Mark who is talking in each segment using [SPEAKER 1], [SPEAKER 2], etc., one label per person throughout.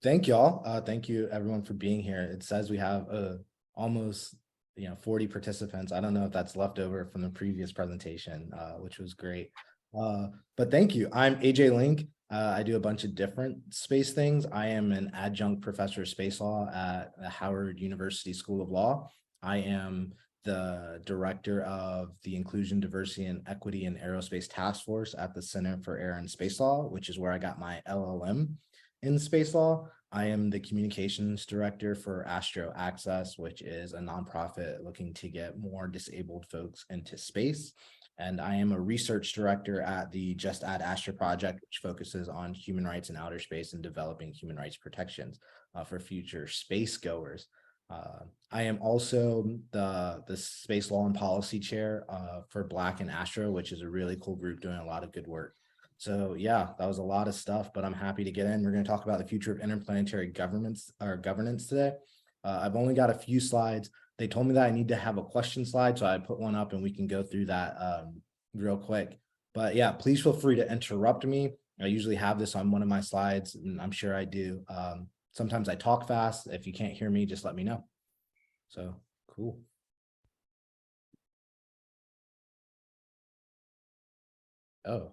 [SPEAKER 1] Thank y'all. Thank you everyone for being here. It says we have almost 40 participants. I don't know if that's left over from the previous presentation, which was great. But thank you. I'm AJ Link. I do a bunch of different space things. I am an adjunct professor of space law at the Howard University School of Law. I am the director of the Inclusion, Diversity, and Equity in Aerospace Task Force at the Center for Air and Space Law, which is where I got my LLM in space law. I am the communications director for Astro Access, which is a nonprofit looking to get more disabled folks into space. And I am a research director at the Just Add Astra project, which focuses on human rights in outer space and developing human rights protections for future space goers. I am also the space law and policy chair for Black and Astro, which is a really cool group doing a lot of good work. So yeah, that was a lot of stuff, but I'm happy to get in. We're going to talk about the future of interplanetary governance today. I've only got a few slides. They told me that I need to have a question slide, so I put one up and we can go through that real quick. But yeah, please feel free to interrupt me. I usually have this on one of my slides, and I'm sure I do. Sometimes I talk fast. If you can't hear me, just let me know. So cool. Oh.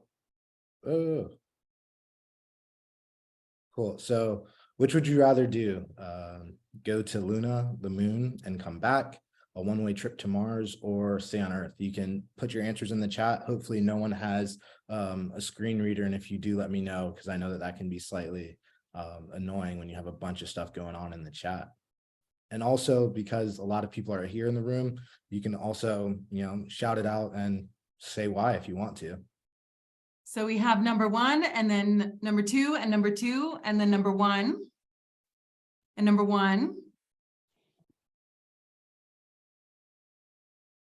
[SPEAKER 1] Cool. So which would you rather do? Go to Luna, the moon, and come back, a one-way trip to Mars, or stay on Earth? You can put your answers in the chat. Hopefully no one has a screen reader, and if you do, let me know, because I know that that can be slightly annoying when you have a bunch of stuff going on in the chat. And also, because a lot of people are here in the room, you can also, shout it out and say why if you want to.
[SPEAKER 2] So we have number one, and then number two, and number two, and then number one, and number one.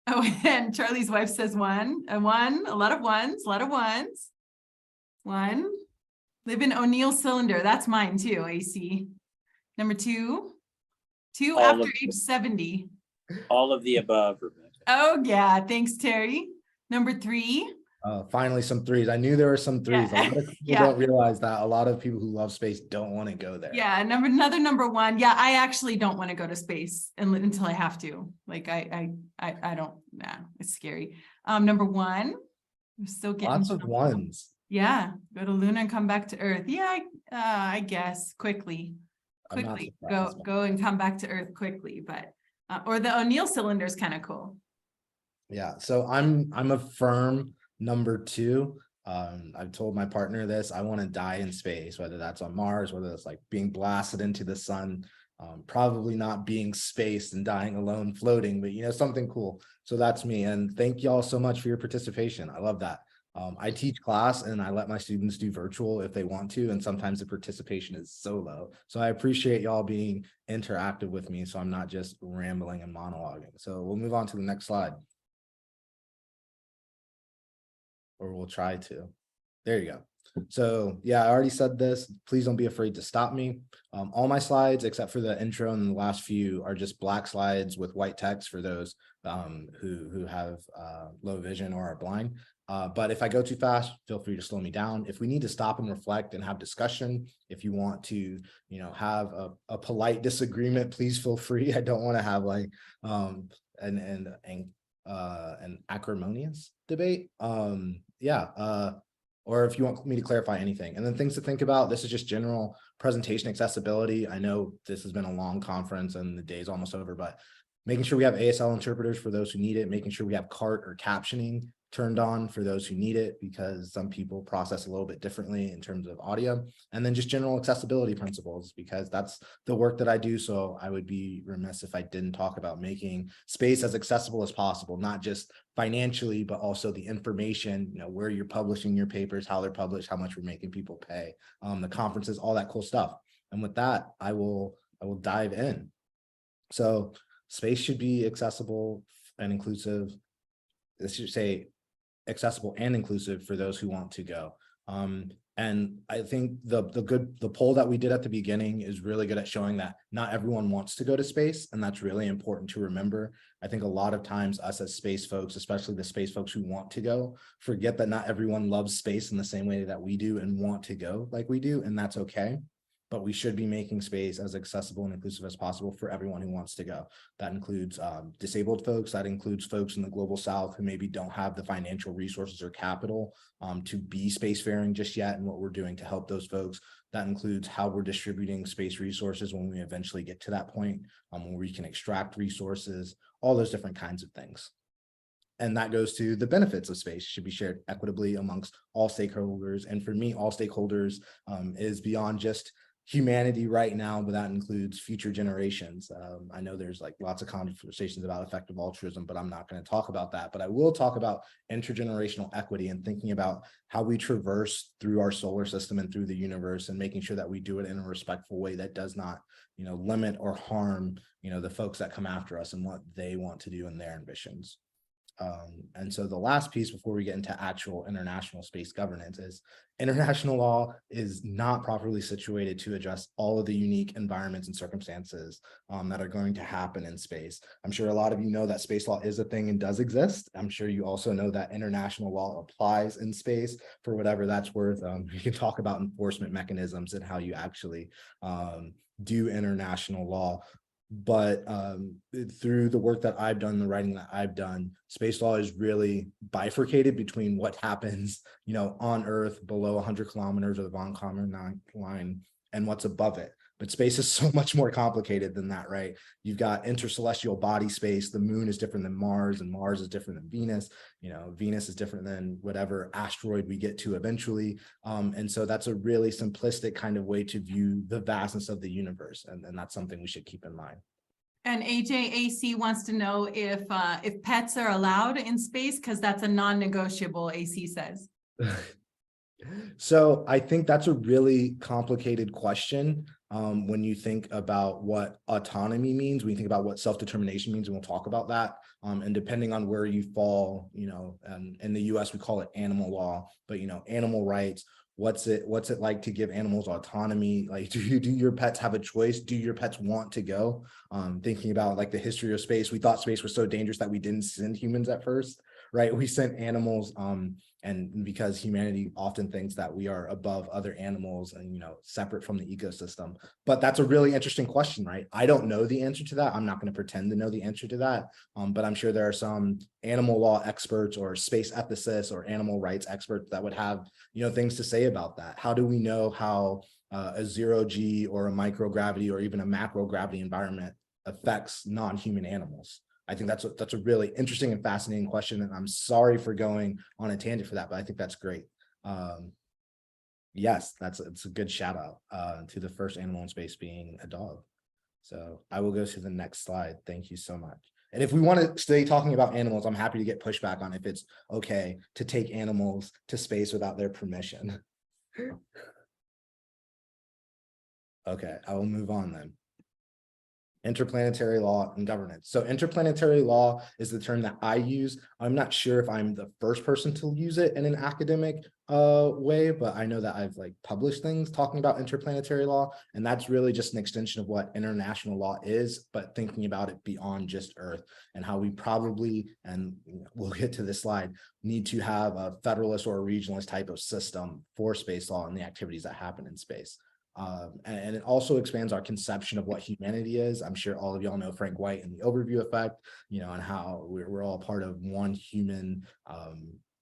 [SPEAKER 2] Oh, and Charlie's wife says one, a lot of ones. One. Live in O'Neill cylinder. That's mine too, AC. Number two after age 70.
[SPEAKER 3] All of the above, Rebecca.
[SPEAKER 2] Oh yeah, thanks, Terry. Number three.
[SPEAKER 1] Finally, some threes. I knew there were some threes.
[SPEAKER 2] Yeah.
[SPEAKER 1] A lot of people don't realize that a lot of people who love space don't want to go there.
[SPEAKER 2] Yeah, another number one. Yeah, I actually don't want to go to space until I have to. Like I don't. Nah, it's scary. Number one, we're still getting
[SPEAKER 1] lots of ones.
[SPEAKER 2] Yeah, go to Luna and come back to Earth. Yeah, I guess quickly go and come back to Earth quickly. But or the O'Neill cylinder is kind of cool.
[SPEAKER 1] Yeah, so I'm a firm number two. I've told my partner this. I want to die in space, whether that's on Mars, whether it's like being blasted into the sun, probably not being spaced and dying alone floating, but something cool. So that's me. And thank y'all so much for your participation. I love that. I teach class and I let my students do virtual if they want to, and sometimes the participation is so low. So I appreciate y'all being interactive with me, so I'm not just rambling and monologuing. So we'll move on to the next slide. Or we'll try to. There you go. So yeah, I already said this. Please don't be afraid to stop me. All my slides, except for the intro and the last few, are just black slides with white text for those who have low vision or are blind. But if I go too fast, feel free to slow me down. If we need to stop and reflect and have discussion, if you want to, have a polite disagreement, please feel free. I don't want to have like an acrimonious debate. Or if you want me to clarify anything. And then things to think about, this is just general presentation accessibility. I know this has been a long conference and the day's almost over, but making sure we have ASL interpreters for those who need it, making sure we have CART or captioning turned on for those who need it, because some people process a little bit differently in terms of audio. And then just general accessibility principles, because that's the work that I do. So I would be remiss if I didn't talk about making space as accessible as possible, not just financially, but also the information, where you're publishing your papers, how they're published, how much we're making people pay, the conferences, all that cool stuff. And with that, I will dive in. So space should be accessible and inclusive. This should say accessible and inclusive for those who want to go. And I think the poll that we did at the beginning is really good at showing that not everyone wants to go to space, and that's really important to remember. I think a lot of times us as space folks, especially the space folks who want to go, forget that not everyone loves space in the same way that we do and want to go like we do, and that's okay. but we should be making space as accessible and inclusive as possible for everyone who wants to go. That includes disabled folks, that includes folks in the global South who maybe don't have the financial resources or capital to be spacefaring just yet, and what we're doing to help those folks. That includes how we're distributing space resources when we eventually get to that point, where we can extract resources, all those different kinds of things. And that goes to the benefits of space should be shared equitably amongst all stakeholders. And for me, all stakeholders is beyond just humanity right now, but that includes future generations. I know there's like lots of conversations about effective altruism, but I'm not going to talk about that. But I will talk about intergenerational equity and thinking about how we traverse through our solar system and through the universe, and making sure that we do it in a respectful way that does not, limit or harm, the folks that come after us and what they want to do in their ambitions. And so the last piece before we get into actual international space governance is international law is not properly situated to address all of the unique environments and circumstances that are going to happen in space. I'm sure a lot of you know that space law is a thing and does exist. I'm sure you also know that international law applies in space for whatever that's worth. We can talk about enforcement mechanisms and how you actually do international law. But through the work that I've done, the writing that I've done, space law is really bifurcated between what happens, on Earth below 100 kilometers or the von Karman line and what's above it. But space is so much more complicated than that, right? You've got intercelestial body space. The moon is different than Mars, and Mars is different than Venus. Venus is different than whatever asteroid we get to eventually. And so that's a really simplistic kind of way to view the vastness of the universe. And that's something we should keep in mind.
[SPEAKER 2] And AJAC wants to know if pets are allowed in space, because that's a non-negotiable, AC says.
[SPEAKER 1] So I think that's a really complicated question when you think about what autonomy means, when you think about what self-determination means, and we'll talk about that. And depending on where you fall, in the US, we call it animal law, but, animal rights, what's it like to give animals autonomy? Like, do your pets have a choice? Do your pets want to go? Thinking about like the history of space, we thought space was so dangerous that we didn't send humans at first, right? We sent animals, and because humanity often thinks that we are above other animals and, separate from the ecosystem. But that's a really interesting question, right? I don't know the answer to that. I'm not going to pretend to know the answer to that. But I'm sure there are some animal law experts or space ethicists or animal rights experts that would have, things to say about that. How do we know how a 0G or a microgravity or even a macrogravity environment affects non-human animals? I think that's a really interesting and fascinating question, and I'm sorry for going on a tangent for that, but I think that's great. Yes, it's a good shout out to the first animal in space being a dog. So I will go to the next slide. Thank you so much. And if we want to stay talking about animals, I'm happy to get pushback on if it's okay to take animals to space without their permission. Okay, I will move on then. Interplanetary law and governance. So interplanetary law is the term that I use. I'm not sure if I'm the first person to use it in an academic way, but I know that I've published things talking about interplanetary law, and that's really just an extension of what international law is, but thinking about it beyond just Earth, and how we probably, and we'll get to this slide, need to have a federalist or a regionalist type of system for space law and the activities that happen in space. And it also expands our conception of what humanity is. I'm sure all of y'all know Frank White and the overview effect, and how we're all part of one human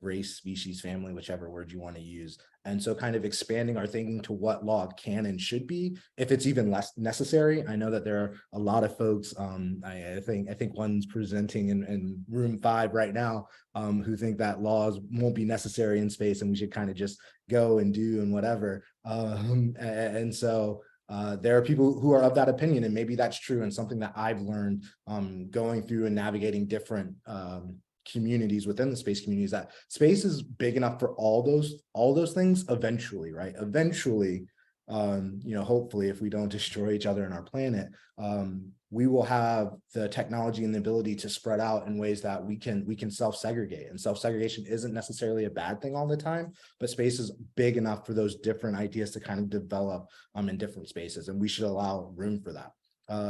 [SPEAKER 1] race, species, family, whichever word you want to use. And so kind of expanding our thinking to what law can and should be, if it's even less necessary. I know that there are a lot of folks, I think one's presenting in room 5 right now, who think that laws won't be necessary in space and we should kind of just go and do and whatever. And so there are people who are of that opinion, and maybe that's true, and something that I've learned going through and navigating different communities within the space community is that space is big enough for all those things eventually, right? Eventually, hopefully, if we don't destroy each other and our planet, we will have the technology and the ability to spread out in ways that we can self-segregate. And self-segregation isn't necessarily a bad thing all the time, but space is big enough for those different ideas to kind of develop in different spaces, and we should allow room for that.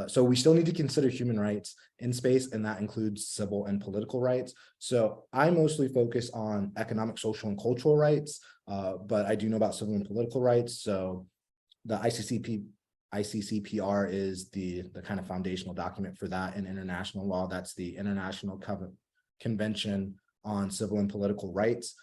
[SPEAKER 1] So we still need to consider human rights in space, and that includes civil and political rights. So I mostly focus on economic, social, and cultural rights, but I do know about civil and political rights. So the ICCPR is the kind of foundational document for that in international law. That's the International Convention on Civil and Political Rights.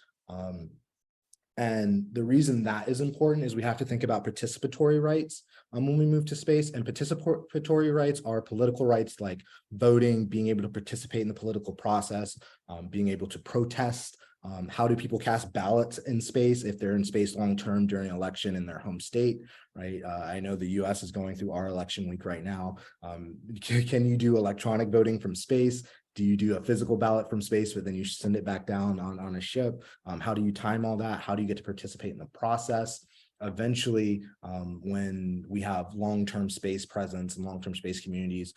[SPEAKER 1] And the reason that is important is we have to think about participatory rights when we move to space. And participatory rights are political rights like voting, being able to participate in the political process, being able to protest. How do people cast ballots in space if they're in space long-term during an election in their home state, right? I know the US is going through our election week right now. Can you do electronic voting from space? Do you do a physical ballot from space, but then you send it back down on a ship? How do you time all that? How do you get to participate in the process? Eventually, when we have long-term space presence and long-term space communities,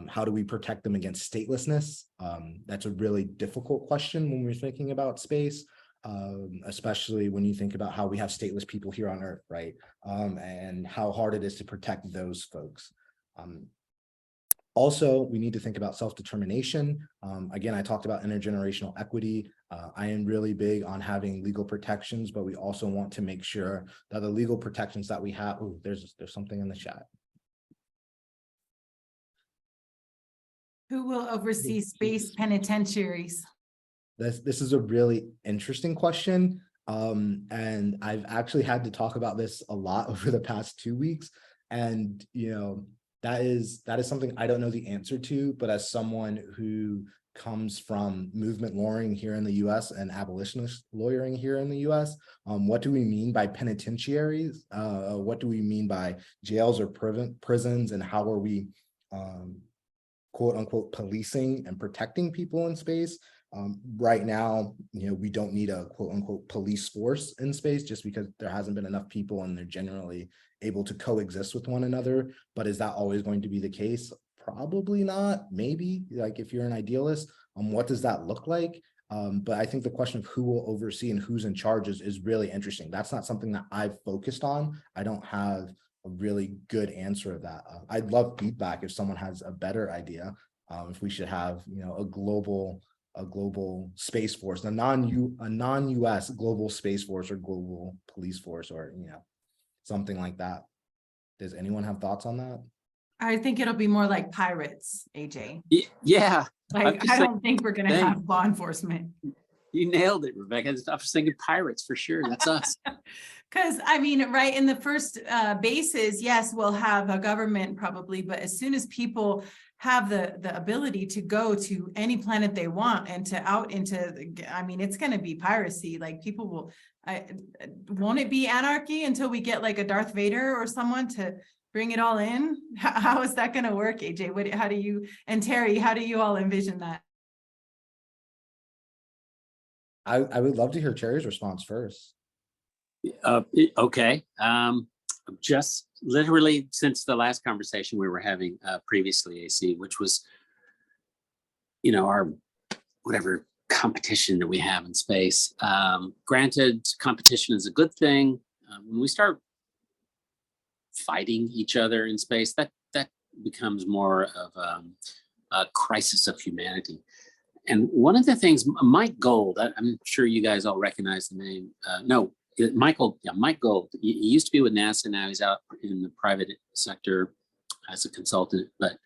[SPEAKER 1] how do we protect them against statelessness? That's a really difficult question when we're thinking about space, especially when you think about how we have stateless people here on Earth, right? And how hard it is to protect those folks. Also, we need to think about self-determination. Again, I talked about intergenerational equity. I am really big on having legal protections, but we also want to make sure that the legal protections that we have, oh, there's something in the chat.
[SPEAKER 2] Who will oversee space penitentiaries?
[SPEAKER 1] This is a really interesting question. And I've actually had to talk about this a lot over the past 2 weeks. And, you know, that is something I don't know the answer to, but as someone who comes from movement lawyering here in the US and abolitionist lawyering here in the US, what do we mean by penitentiaries? What do we mean by jails or prisons, and how are we quote unquote policing and protecting people in space? Right now, you know, we don't need a quote unquote police force in space just because there hasn't been enough people and they're generally able to coexist with one another. But is that always going to be the case? Probably not. Maybe, like, if you're an idealist, what does that look like? But I think the question of who will oversee and who's in charge is really interesting. That's not something that I've focused on. I don't have a really good answer of that. I'd love feedback if someone has a better idea. If we should have, you know, a global space force, a non-US global space force or global police force, or, you know, something like that. Does anyone have thoughts on that?
[SPEAKER 2] I think it'll be more like pirates, AJ.
[SPEAKER 3] Yeah.
[SPEAKER 2] Like, I don't think we're going to have law enforcement.
[SPEAKER 3] You nailed it, Rebecca. I was thinking pirates for sure. That's us.
[SPEAKER 2] Because, I mean, right, in the first bases, yes, we'll have a government probably, but as soon as people have the ability to go to any planet they want and to out into, I mean, it's going to be piracy. Like, people will, won't it be anarchy until we get like a Darth Vader or someone to bring it all in? How is that going to work, AJ? How do you, and Terry, how do you all envision that?
[SPEAKER 1] I would love to hear Cherry's response first.
[SPEAKER 3] Okay. Just literally since the last conversation we were having previously, AC, which was, you know, our whatever competition that we have in space. Granted, competition is a good thing. When we start fighting each other in space, that becomes more of a crisis of humanity. And one of the things, Mike Gold, I'm sure you guys all recognize the name. Mike Gold. He used to be with NASA. Now he's out in the private sector as a consultant. But,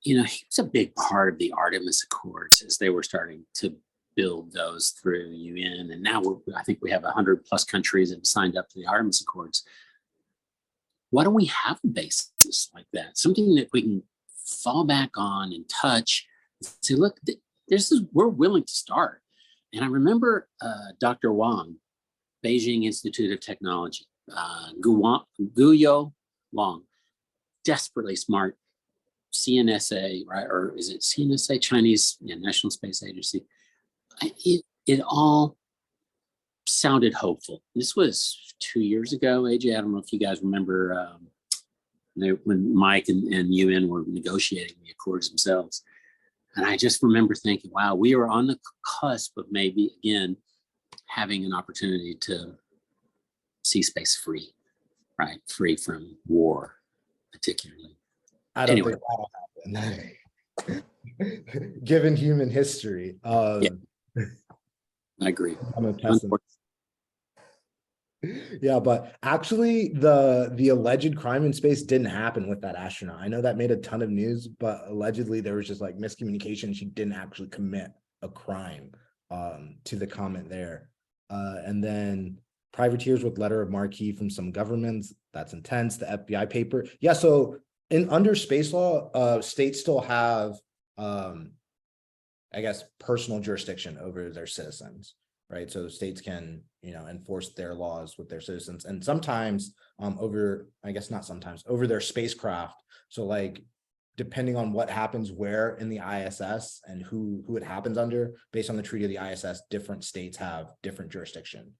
[SPEAKER 3] you know, he was a big part of the Artemis Accords as they were starting to build those through UN. And now I think we have 100+ countries that have signed up to the Artemis Accords. Why don't we have a basis like that? Something that we can fall back on and touch. Say, look, we're willing to start. And I remember Dr. Wang, Beijing Institute of Technology, Guyo Wang, desperately smart CNSA, right? Or is it CNSA, Chinese National Space Agency? It all sounded hopeful. This was 2 years ago, AJ. I don't know if you guys remember when Mike and UN were negotiating the accords themselves. And I just remember thinking, wow, we are on the cusp of maybe, again, having an opportunity to see space free, right? Free from war, particularly.
[SPEAKER 1] I don't think that'll happen. Given human history.
[SPEAKER 3] Yeah. I agree.
[SPEAKER 1] I'm a pessimist. Yeah, but actually the alleged crime in space didn't happen with that astronaut. I know that made a ton of news, but allegedly there was just like miscommunication. She didn't actually commit a crime to the comment there. And then privateers with letter of marque from some governments. That's intense. The FBI paper. Yeah, so in under space law, states still have I guess personal jurisdiction over their citizens, right? So states can, enforce their laws with their citizens, and sometimes over, I guess not sometimes, over their spacecraft. So like depending on what happens where in the ISS and who it happens under, based on the treaty of the ISS, different states have different jurisdiction.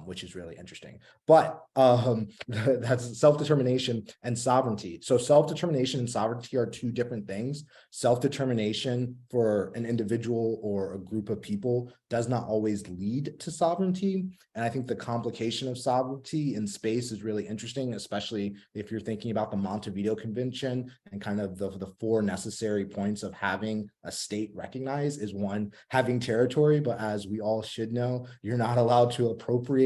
[SPEAKER 1] Which is really interesting. But that's self-determination and sovereignty. So self-determination and sovereignty are two different things. Self-determination for an individual or a group of people does not always lead to sovereignty. And I think the complication of sovereignty in space is really interesting, especially if you're thinking about the Montevideo Convention and kind of the four necessary points of having a state recognized is one, having territory, but as we all should know, you're not allowed to appropriate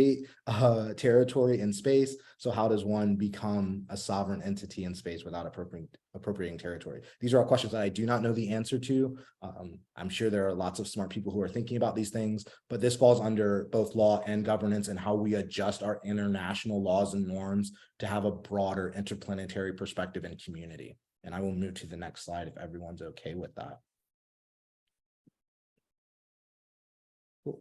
[SPEAKER 1] territory in space. So how does one become a sovereign entity in space without appropriating territory? These are all questions that I do not know the answer to. I'm sure there are lots of smart people who are thinking about these things, but this falls under both law and governance and how we adjust our international laws and norms to have a broader interplanetary perspective and community. And I will move to the next slide if everyone's okay with that. Cool.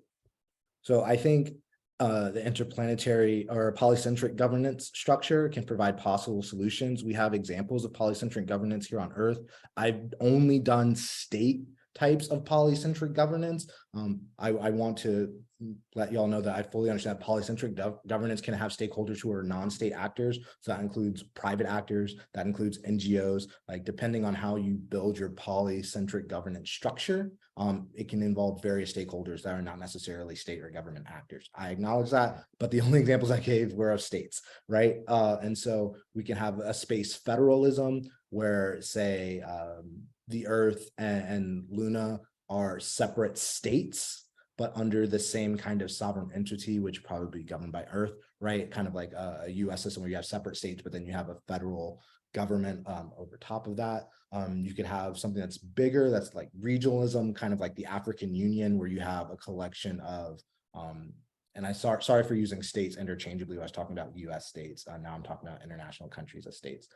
[SPEAKER 1] So I think the interplanetary or polycentric governance structure can provide possible solutions. We have examples of polycentric governance here on Earth. I've only done state types of polycentric governance. I want to let y'all know that I fully understand that polycentric governance can have stakeholders who are non-state actors. So that includes private actors, that includes NGOs, like depending on how you build your polycentric governance structure, it can involve various stakeholders that are not necessarily state or government actors. I acknowledge that, but the only examples I gave were of states, right? And so we can have a space federalism where, say, the Earth and Luna are separate states, but under the same kind of sovereign entity, which probably be governed by Earth, right? Kind of like a US system where you have separate states, but then you have a federal government over top of that. You could have something that's bigger, that's like regionalism, kind of like the African Union, where you have a collection of, and sorry for using states interchangeably. I was talking about US states. Now I'm talking about international countries as states,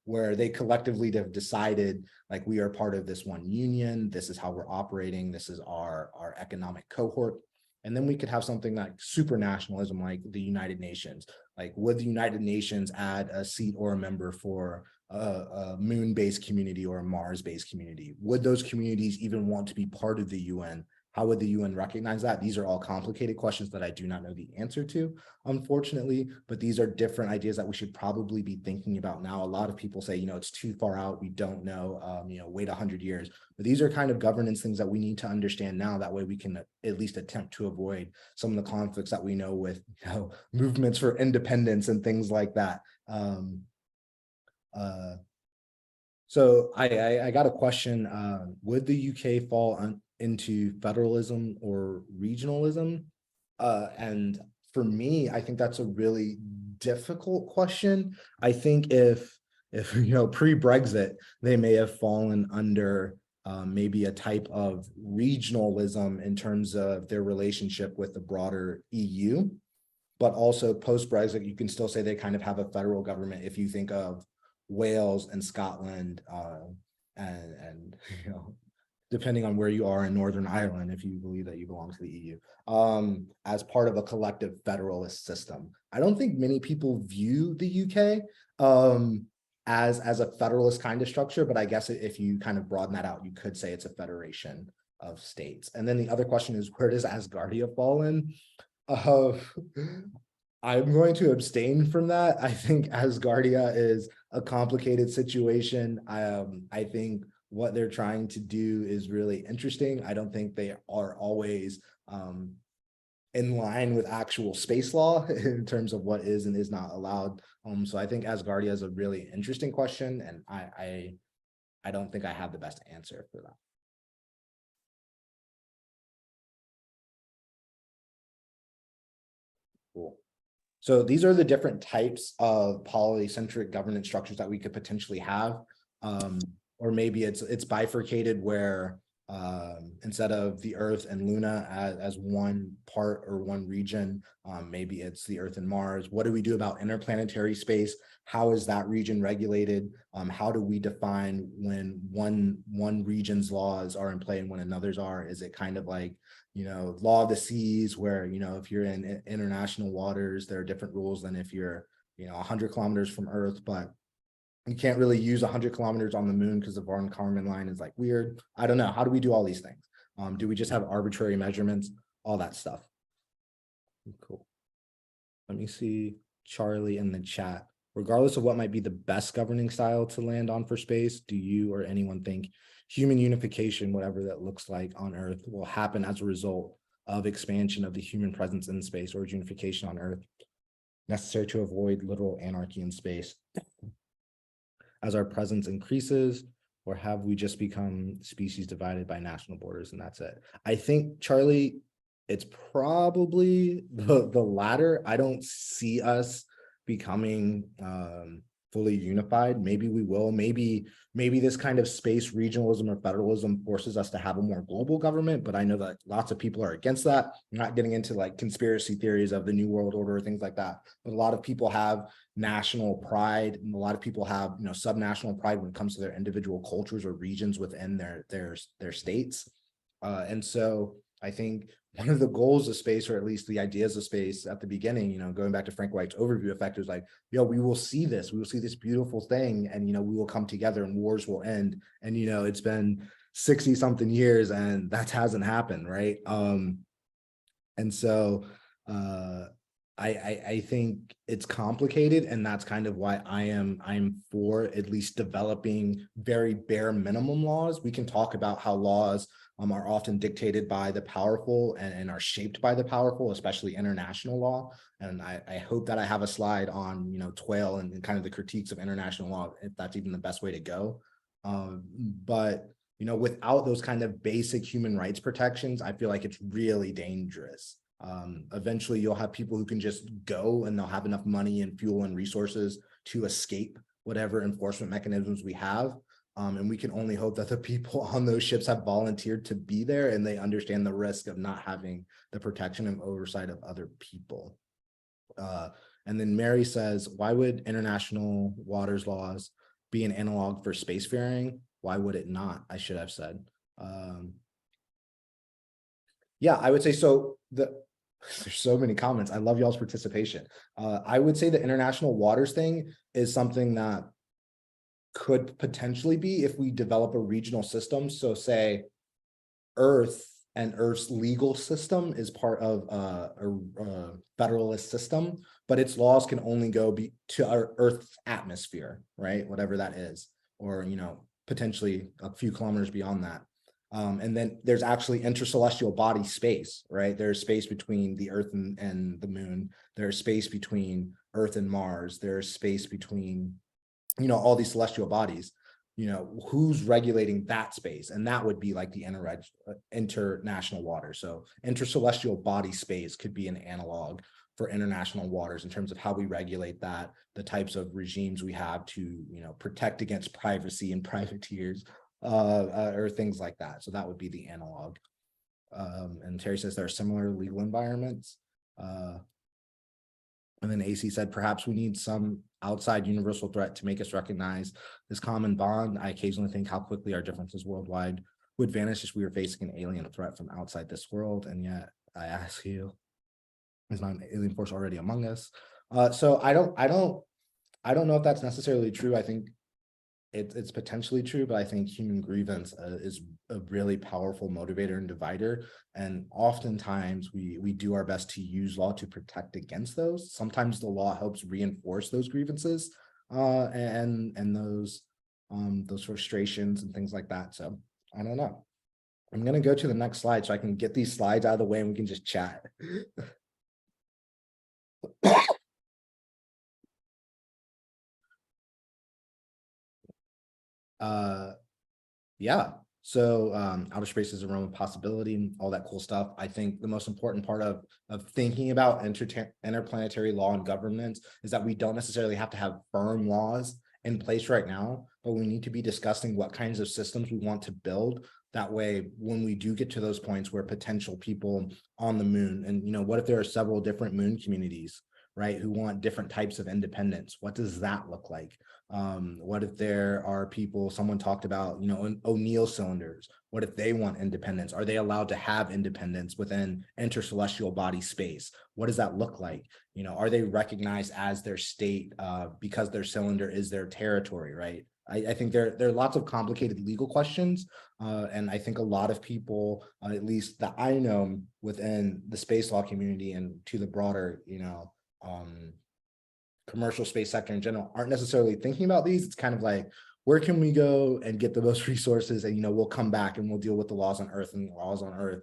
[SPEAKER 1] where they collectively have decided, like, we are part of this one union. This is how we're operating. This is our economic cohort. And then we could have something like supranationalism, like the United Nations. Like, would the United Nations add a seat or a member for a moon-based community or a Mars-based community? Would those communities even want to be part of the UN? How would the UN recognize that? These are all complicated questions that I do not know the answer to, unfortunately, but these are different ideas that we should probably be thinking about now. A lot of people say, it's too far out. We don't know, wait 100 years. But these are kind of governance things that we need to understand now. That way we can at least attempt to avoid some of the conflicts that we know with, movements for independence and things like that. So I got a question. Would the UK fall into federalism or regionalism? And for me, I think that's a really difficult question. I think if pre-Brexit, they may have fallen under maybe a type of regionalism in terms of their relationship with the broader EU. But also post-Brexit, you can still say they kind of have a federal government if you think of Wales and Scotland, and depending on where you are in Northern Ireland, if you believe that you belong to the EU, as part of a collective federalist system. I don't think many people view the UK as a federalist kind of structure, but I guess if you kind of broaden that out, you could say it's a federation of states. And then the other question is, where does Asgardia fall in? I'm going to abstain from that. I think Asgardia is a complicated situation. I think what they're trying to do is really interesting. I don't think they are always in line with actual space law in terms of what is and is not allowed. So I think Asgardia is a really interesting question, and I don't think I have the best answer for that. Cool. So these are the different types of polycentric governance structures that we could potentially have. Or maybe it's bifurcated where instead of the Earth and Luna as one part or one region, maybe it's the Earth and Mars. What do we do about interplanetary space? How is that region regulated? How do we define when one region's laws are in play and when another's are? Is it kind of like, you know, law of the seas where, you know, if you're in international waters, there are different rules than if you're, you know, 100 kilometers from Earth, but you can't really use 100 kilometers on the moon because the Von Karman line is like weird. I don't know. How do we do all these things? Do we just have arbitrary measurements? All that stuff. Cool. Let me see Charlie in the chat. Regardless of what might be the best governing style to land on for space, do you or anyone think human unification, whatever that looks like on Earth, will happen as a result of expansion of the human presence in space, or unification on Earth, necessary to avoid literal anarchy in space as our presence increases? Or have we just become species divided by national borders and that's it? I think, Charlie, it's probably the latter. I don't see us becoming fully unified. Maybe we will. Maybe this kind of space regionalism or federalism forces us to have a more global government, but I know that lots of people are against that. I'm not getting into like conspiracy theories of the New World Order or things like that, but a lot of people have national pride, and a lot of people have, you know, subnational pride when it comes to their individual cultures or regions within their states. And so I think one of the goals of space, or at least the ideas of space at the beginning, you know, going back to Frank White's overview effect, was like, yo, we will see this beautiful thing, and, you know, we will come together and wars will end. And, you know, it's been 60 something years and that hasn't happened, right? And so I think it's complicated, and that's kind of why I'm for at least developing very bare minimum laws. We can talk about how laws are often dictated by the powerful and are shaped by the powerful, especially international law. And I hope that I have a slide on, you know, TWAIL and kind of the critiques of international law, if that's even the best way to go. But, you know, without those kind of basic human rights protections, I feel like it's really dangerous. Eventually you'll have people who can just go and they'll have enough money and fuel and resources to escape whatever enforcement mechanisms we have. And we can only hope that the people on those ships have volunteered to be there and they understand the risk of not having the protection and oversight of other people. And then Mary says, why would international waters laws be an analog for spacefaring? Why would it not? I should have said. Yeah, I would say so. There's so many comments. I love y'all's participation. I would say the international waters thing is something that could potentially be if we develop a regional system. So say Earth and Earth's legal system is part of a federalist system, but its laws can only go to our Earth's atmosphere, right? Whatever that is, or, you know, potentially a few kilometers beyond that. And then there's actually intercelestial body space, right? There's space between the Earth and the moon. There's space between Earth and Mars. There's space between, you know, all these celestial bodies. You know, who's regulating that space? And that would be like the international water. So intercelestial body space could be an analog for international waters in terms of how we regulate that, the types of regimes we have to, you know, protect against privacy and privateers, or things like that. So that would be the analog. And Terry says there are similar legal environments. And then AC said, perhaps we need some outside universal threat to make us recognize this common bond. I occasionally think how quickly our differences worldwide would vanish if we were facing an alien threat from outside this world. And yet I ask you, is not an alien force already among us? So I don't know if that's necessarily true. I think it's potentially true, but I think human grievance is a really powerful motivator and divider. And oftentimes we do our best to use law to protect against those. Sometimes the law helps reinforce those grievances and those frustrations and things like that. So I don't know. I'm going to go to the next slide so I can get these slides out of the way and we can just chat. Yeah, So outer space is a realm of possibility and all that cool stuff. I think the most important part of thinking about interplanetary law and governance is that we don't necessarily have to have firm laws in place right now, but we need to be discussing what kinds of systems we want to build. That way, when we do get to those points where potential people on the moon, and what if there are several different moon communities, right, who want different types of independence? What does that look like? What if there are people, someone talked about, O'Neill cylinders? What if they want independence? Are they allowed to have independence within intercelestial body space? What does that look like? Are they recognized as their state because their cylinder is their territory, right? I think there are lots of complicated legal questions. And I think a lot of people, at least that I know within the space law community and to the broader, commercial space sector in general, aren't necessarily thinking about these. It's kind of like, where can we go and get the most resources? And, we'll come back and we'll deal with the laws on Earth, and the laws on Earth,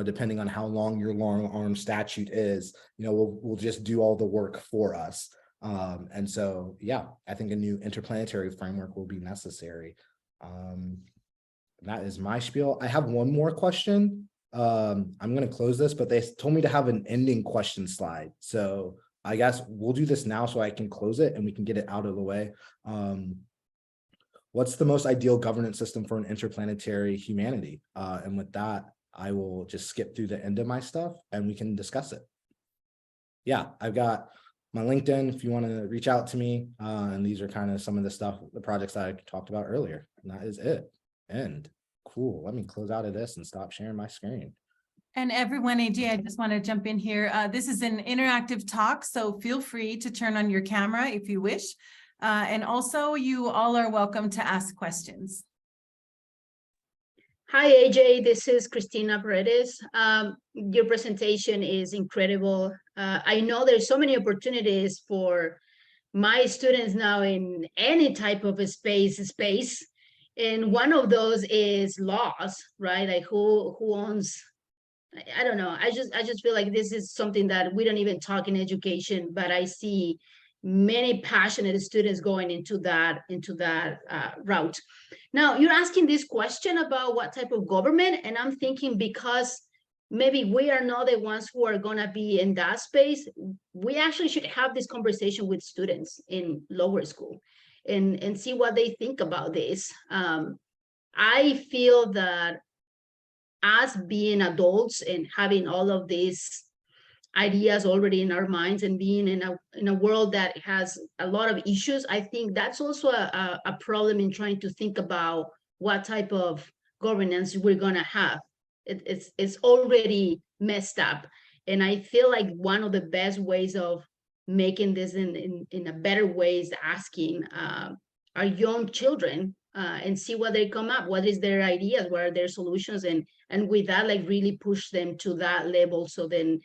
[SPEAKER 1] depending on how long your long arm statute is, we'll just do all the work for us. And so, yeah, I think a new interplanetary framework will be necessary. That is my spiel. I have one more question. I'm going to close this, but they told me to have an ending question slide. So I guess we'll do this now so I can close it and we can get it out of the way. What's the most ideal governance system for an interplanetary humanity? And with that, I will just skip through the end of my stuff and we can discuss it. Yeah, I've got my LinkedIn if you want to reach out to me. And these are kind of some of the projects that I talked about earlier. And that is it. End. Cool. Let me close out of this and stop sharing my screen.
[SPEAKER 2] And everyone, AJ, I just want to jump in here. This is an interactive talk, so feel free to turn on your camera if you wish. And also, you all are welcome to ask questions.
[SPEAKER 4] Hi, AJ. This is Christina Perez. Your presentation is incredible. I know there's so many opportunities for my students now in any type of a space. And one of those is laws, right? Like who owns, I don't know. I just feel like this is something that we don't even talk in education, but I see many passionate students going into that route. Now, you're asking this question about what type of government, and I'm thinking because maybe we are not the ones who are going to be in that space, we actually should have this conversation with students in lower school and see what they think about this. I feel that us being adults and having all of these ideas already in our minds and being in a world that has a lot of issues, I think that's also a problem in trying to think about what type of governance we're gonna have. It's already messed up, and I feel like one of the best ways of making this in a better way is asking our young children and see what they come up, what is their ideas, what are their solutions, and with that, like really push them to that level. So then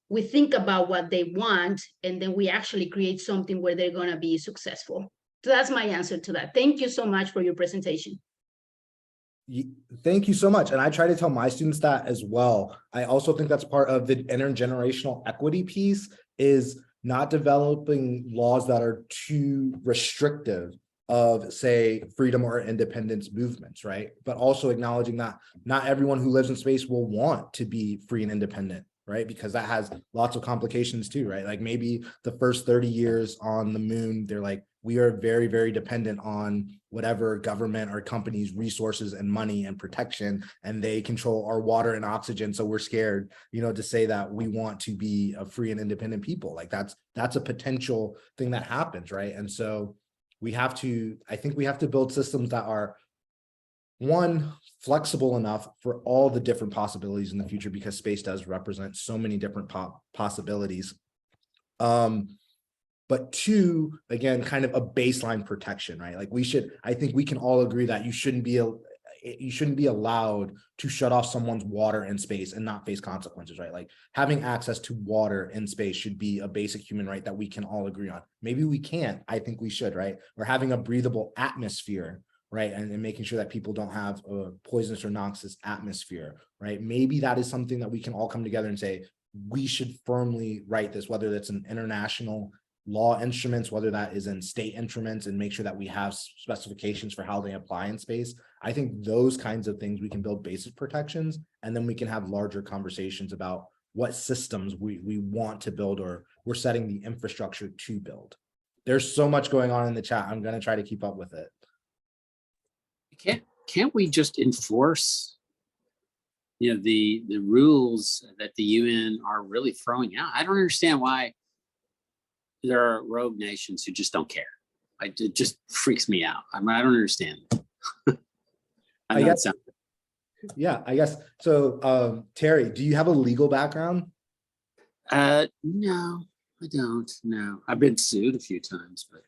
[SPEAKER 4] we think about what they want, and then we actually create something where they're going to be successful. So that's my answer to that. Thank you so much for your presentation.
[SPEAKER 1] Thank you so much. And I try to tell my students that as well. I also think that's part of the intergenerational equity piece, is not developing laws that are too restrictive of, say, freedom or independence movements, right? But also acknowledging that not everyone who lives in space will want to be free and independent, right? Because that has lots of complications too, right? Like maybe the first 30 years on the moon, they're like, we are very, very dependent on whatever government or company's resources and money and protection, and they control our water and oxygen. So we're scared, to say that we want to be a free and independent people. Like that's a potential thing that happens, right? And so I think we have to build systems that are, one, flexible enough for all the different possibilities in the future, because space does represent so many different possibilities. But two, again, kind of a baseline protection, right? Like I think we can all agree that you shouldn't be allowed to shut off someone's water in space and not face consequences, right? Like having access to water in space should be a basic human right that we can all agree on. Maybe we can't. I think we should, right? Or having a breathable atmosphere, right? And making sure that people don't have a poisonous or noxious atmosphere, right? Maybe that is something that we can all come together and say, we should firmly write this, whether that's an international law instruments, whether that is in state instruments, and make sure that we have specifications for how they apply in space. I think those kinds of things we can build basic protections, and then we can have larger conversations about what systems we want to build, or we're setting the infrastructure to build. There's so much going on in the chat. I'm going to try to keep up with it.
[SPEAKER 3] Can't we just enforce, the rules that the UN are really throwing out? I don't understand why there are rogue nations who just don't care. It just freaks me out. I don't understand. I guess.
[SPEAKER 1] Yeah, I guess so. Terry, do you have a legal background?
[SPEAKER 3] No, I don't. No, I've been sued a few times, but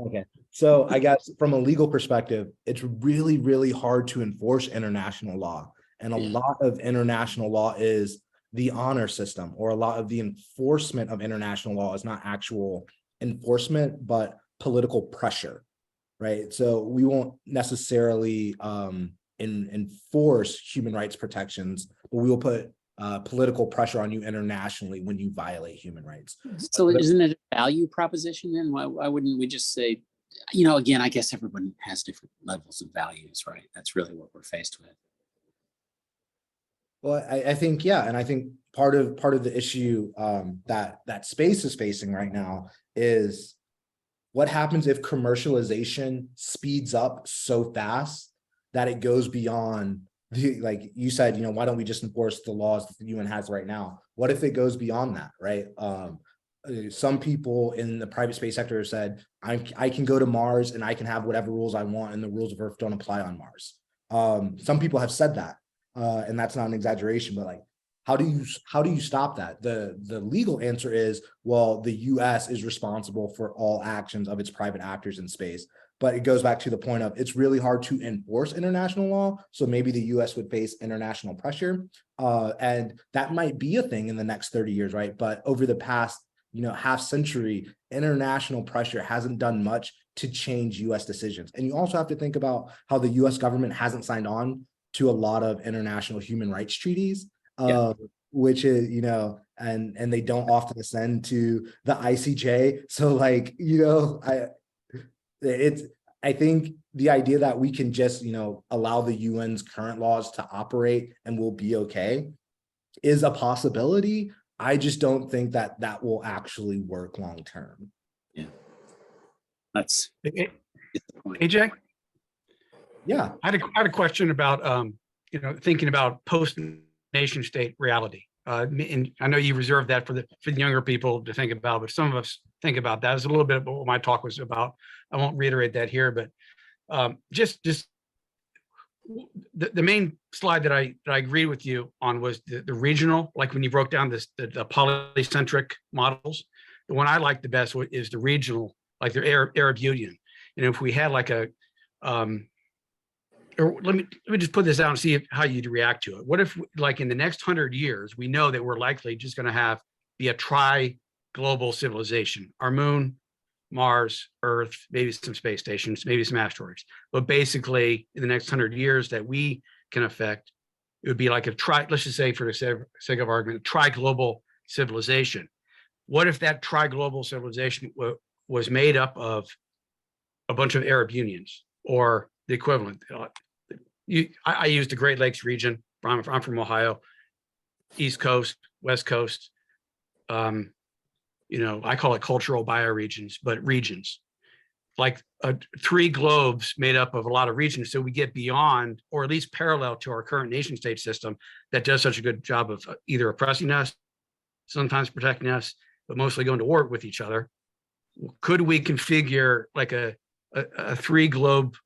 [SPEAKER 1] okay. So I guess from a legal perspective, it's really, really hard to enforce international law. And a lot of international law is the honor system, or a lot of the enforcement of international law is not actual enforcement, but political pressure, right? So we won't necessarily enforce human rights protections, but we will put political pressure on you internationally when you violate human rights.
[SPEAKER 3] So isn't it a value proposition then? Why wouldn't we just say, again, I guess everyone has different levels of values, right? That's really what we're faced with.
[SPEAKER 1] Well, I think, yeah. And I think part of the issue that space is facing right now is what happens if commercialization speeds up so fast that it goes beyond like you said, why don't we just enforce the laws that the UN has right now? What if it goes beyond that, right? Some people in the private space sector said, I can go to Mars and I can have whatever rules I want, and the rules of Earth don't apply on Mars. Some people have said that, and that's not an exaggeration, but like, how do you stop that? The legal answer is, well, the US is responsible for all actions of its private actors in space. But it goes back to the point of, it's really hard to enforce international law. So maybe the US would face international pressure. And that might be a thing in the next 30 years, right? But over the past, half century, international pressure hasn't done much to change US decisions. And you also have to think about how the US government hasn't signed on to a lot of international human rights treaties, which is, and they don't often ascend to the ICJ. So like, I think the idea that we can just, allow the UN's current laws to operate and we'll be okay is a possibility. I just don't think that will actually work long term.
[SPEAKER 3] Yeah. That's
[SPEAKER 5] AJ?
[SPEAKER 1] Yeah.
[SPEAKER 5] I had a question about, thinking about post-nation state reality. And I know you reserved that for the younger people to think about, but some of us think about that. It's a little bit of what my talk was about. I won't reiterate that here, but just the main slide that I agreed with you on was the regional, like when you broke down the polycentric models. The one I like the best is the regional, like the Arab Union. And if we had like a or let me just put this out and see how you'd react to it. What if, like, in the next 100 years, we know that we're likely just going to be a tri-global civilization: our moon, Mars, Earth, maybe some space stations, maybe some asteroids. But basically, in the next 100 years that we can affect, it would be like let's just say, for the sake of argument, a tri-global civilization. What if that tri-global civilization was made up of a bunch of Arab unions, or the equivalent? I use the Great Lakes region. I'm from Ohio, East Coast, West Coast. I call it cultural bioregions, but regions, like 3 globes made up of a lot of regions. So we get beyond, or at least parallel to, our current nation state system that does such a good job of either oppressing us, sometimes protecting us, but mostly going to war with each other. Could we configure like a 3 globe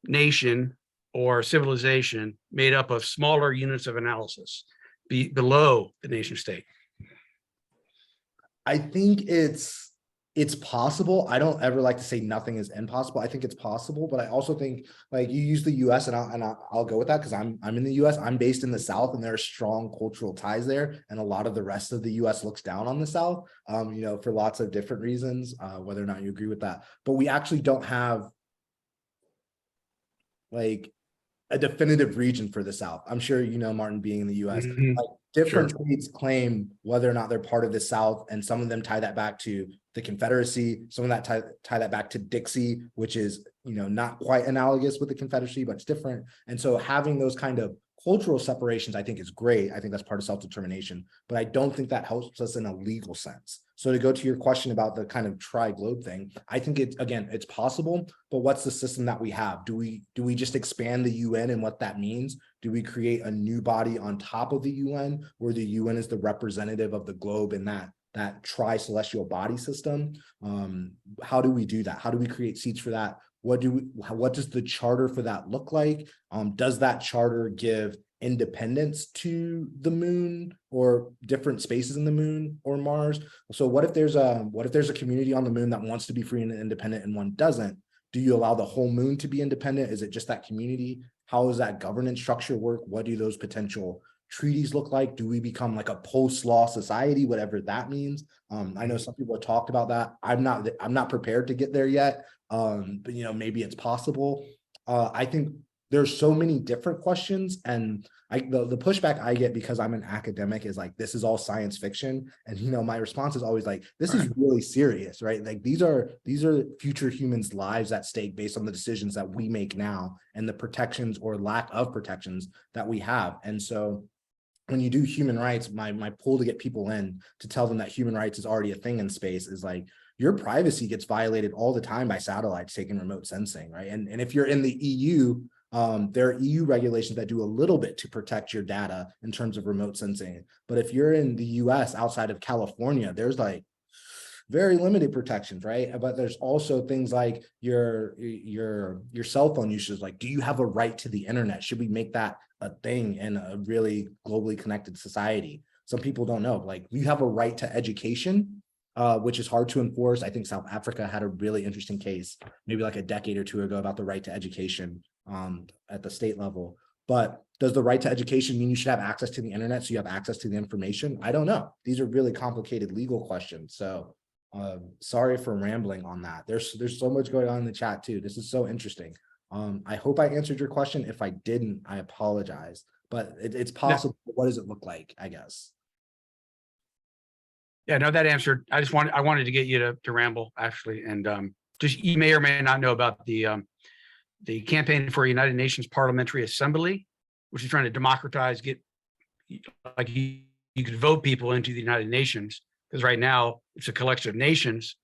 [SPEAKER 5] nation or civilization made up of smaller units of analysis below the nation state?
[SPEAKER 1] I think it's possible. I don't ever like to say nothing is impossible. I think it's possible, but I also think, like, you use the US, and I'll go with that because I'm in the US. I'm based in the South, and there are strong cultural ties there, and a lot of the rest of the US looks down on the South, for lots of different reasons, whether or not you agree with that. But we actually don't have like a definitive region for the South. I'm sure Martin, being in the US, like different states claim whether or not they're part of the South, and some of them tie that back to the Confederacy. Some of that tie that back to Dixie, which is, not quite analogous with the Confederacy, but it's different. And so having those kind of cultural separations, I think, is great. I think that's part of self-determination, but I don't think that helps us in a legal sense. So to go to your question about the kind of tri-globe thing, I think it's possible, but what's the system that we have? Do we just expand the UN and what that means? Do we create a new body on top of the UN, where the UN is the representative of the globe in that tri-celestial body system? How do we do that? How do we create seats for that? What does the charter for that look like? Does that charter give independence to the moon or different spaces in the moon or Mars? So what if there's a community on the moon that wants to be free and independent and one doesn't? Do you allow the whole moon to be independent? Is it just that community? How does that governance structure work? What do those potential treaties look like? Do we become like a post-law society, whatever that means? I know some people have talked about that. I'm not prepared to get there yet. But maybe it's possible. I think there's so many different questions, and the pushback I get because I'm an academic is like, this is all science fiction. And my response is always like, this is really serious, right? Like these are future humans' lives at stake based on the decisions that we make now and the protections or lack of protections that we have. And so when you do human rights, my pull to get people in to tell them that human rights is already a thing in space is like, your privacy gets violated all the time by satellites taking remote sensing, right? And if you're in the EU, there are EU regulations that do a little bit to protect your data in terms of remote sensing. But if you're in the US outside of California, there's like very limited protections, right? But there's also things like your cell phone usage. Like, do you have a right to the internet? Should we make that a thing in a really globally connected society? Some people don't know, like, you have a right to education, which is hard to enforce. I think South Africa had a really interesting case maybe like a decade or two ago about the right to education at the state level. But does the right to education mean you should have access to the internet so you have access to the information? I don't know. These are really complicated legal questions. So sorry for rambling on that. There's so much going on in the chat too. This is so interesting. I hope I answered your question. If I didn't, I apologize. But it's possible. Yeah. What does it look like, I guess?
[SPEAKER 5] Yeah, no, that answered. I wanted to get you to ramble actually, and just you may or may not know about the campaign for a United Nations Parliamentary Assembly, which is trying to democratize, get like you could vote people into the United Nations, because right now it's a collection of nations,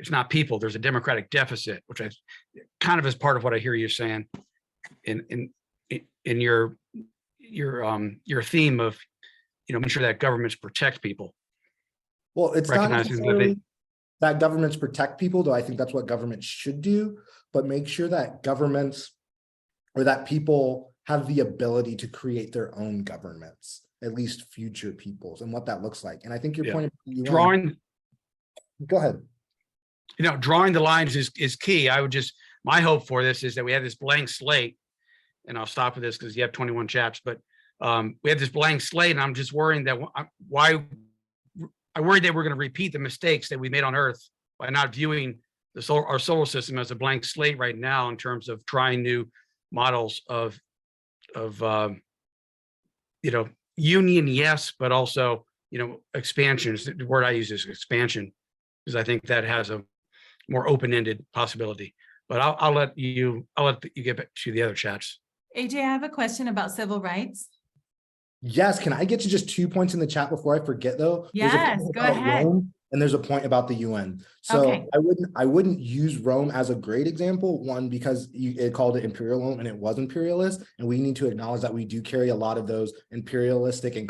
[SPEAKER 5] it's not people. There's a democratic deficit, which I kind of is part of what I hear you saying in your theme of making sure that governments protect people.
[SPEAKER 1] Well, it's not necessarily that governments protect people, though I think that's what governments should do, but make sure that governments or that people have the ability to create their own governments, at least future peoples, and what that looks like. And I think your point of
[SPEAKER 5] drawing.
[SPEAKER 1] Go ahead.
[SPEAKER 5] Drawing the lines is key. My hope for this is that we have this blank slate, and I'll stop with this because you have 21 chats, but we have this blank slate, and I'm just worrying that I worried that we're going to repeat the mistakes that we made on Earth by not viewing our solar system as a blank slate right now in terms of trying new models of union, yes, but also expansions. The word I use is expansion, because I think that has a more open-ended possibility. But I'll let you get back to the other chats.
[SPEAKER 2] AJ, I have a question about civil rights.
[SPEAKER 1] Yes, can I get to just 2 points in the chat before I forget though?
[SPEAKER 2] Yes, go ahead.
[SPEAKER 1] Rome, and there's a point about the UN. So
[SPEAKER 2] okay.
[SPEAKER 1] I wouldn't use Rome as a great example. One, because it called it imperial Rome and it was imperialist, and we need to acknowledge that we do carry a lot of those imperialistic and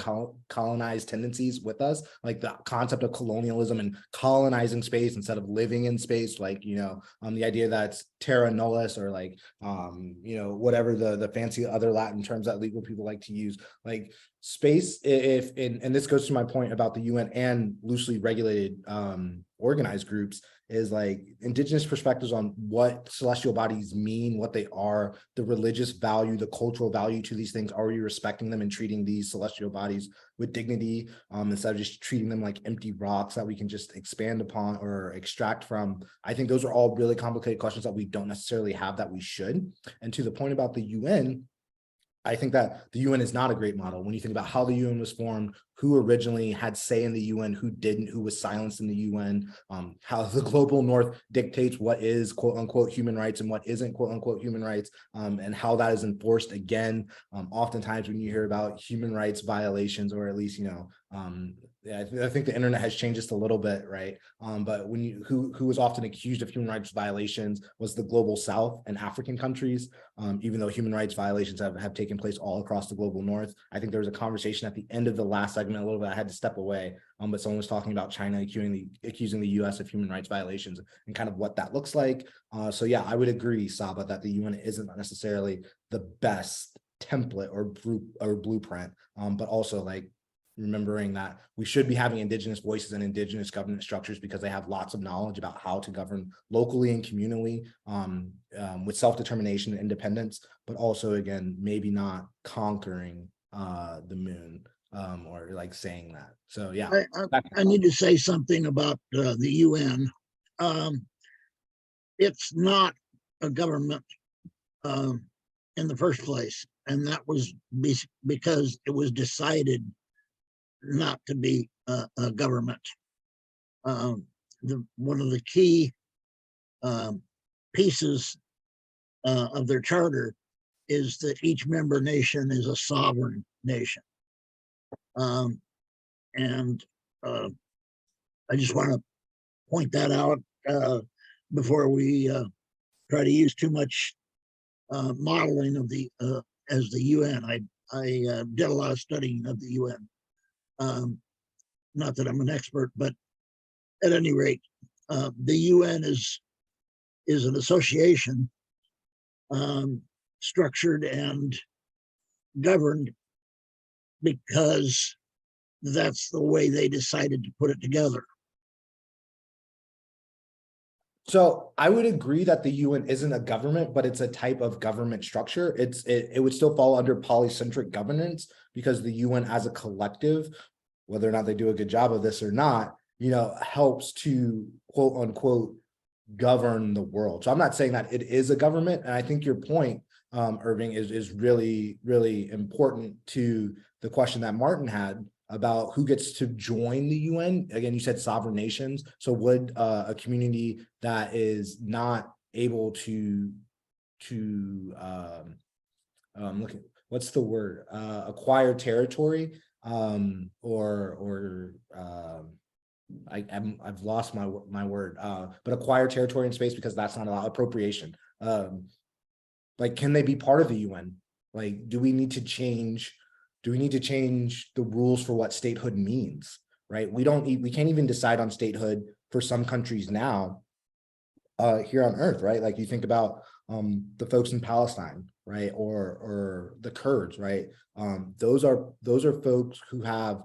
[SPEAKER 1] colonized tendencies with us, like the concept of colonialism and colonizing space instead of living in space, like the idea that's terra nullius, or like whatever the fancy other Latin terms that legal people like to use, like space. And this goes to my point about the UN and loosely regulated organized groups, is like indigenous perspectives on what celestial bodies mean, what they are, the religious value, the cultural value to these things. Are we respecting them and treating these celestial bodies with dignity, instead of just treating them like empty rocks that we can just expand upon or extract from? I think those are all really complicated questions that we don't necessarily have, that we should. And to the point about the UN, I think that the UN is not a great model. When you think about how the UN was formed, who originally had say in the UN, who didn't, who was silenced in the UN, how the global north dictates what is quote unquote human rights and what isn't quote unquote human rights, and how that is enforced again. Oftentimes when you hear about human rights violations, or at least, I think the internet has changed just a little bit, right? But when who was often accused of human rights violations was the global south and African countries, even though human rights violations have taken place all across the global north. I think there was a conversation at the end of the last segment a little bit. I had to step away, but someone was talking about China accusing the US of human rights violations and kind of what that looks like. So yeah, I would agree, Saba, that the UN isn't necessarily the best template or blueprint, but also like remembering that we should be having indigenous voices and indigenous governance structures because they have lots of knowledge about how to govern locally and communally, with self-determination and independence, but also again, maybe not conquering the moon, or like saying that. So yeah.
[SPEAKER 6] I need to say something about the UN. It's not a government in the first place, and that was because it was decided not to be a government. One of the key pieces of their charter is that each member nation is a sovereign nation. And I just want to point that out before we try to use too much modeling of the as the UN. I did a lot of studying of the UN. Not that I'm an expert, but at any rate, the UN is an association structured and governed because that's the way they decided to put it together.
[SPEAKER 1] So I would agree that the UN isn't a government, but it's a type of government structure. It would still fall under polycentric governance because the UN as a collective, whether or not they do a good job of this or not, helps to quote unquote govern the world. So I'm not saying that it is a government. And I think your point, Irving, is really, really important to the question that Martin had about who gets to join the UN. Again, you said sovereign nations. So would a community that is not able to what's the word, acquire territory, I've lost my word, but acquire territory in space because that's not allowed, appropriation. Like, can they be part of the UN? Like, do we need to change the rules for what statehood means, right? We can't even decide on statehood for some countries now here on Earth, right? Like you think about the folks in Palestine, right? Or the Kurds, right? Those are folks who have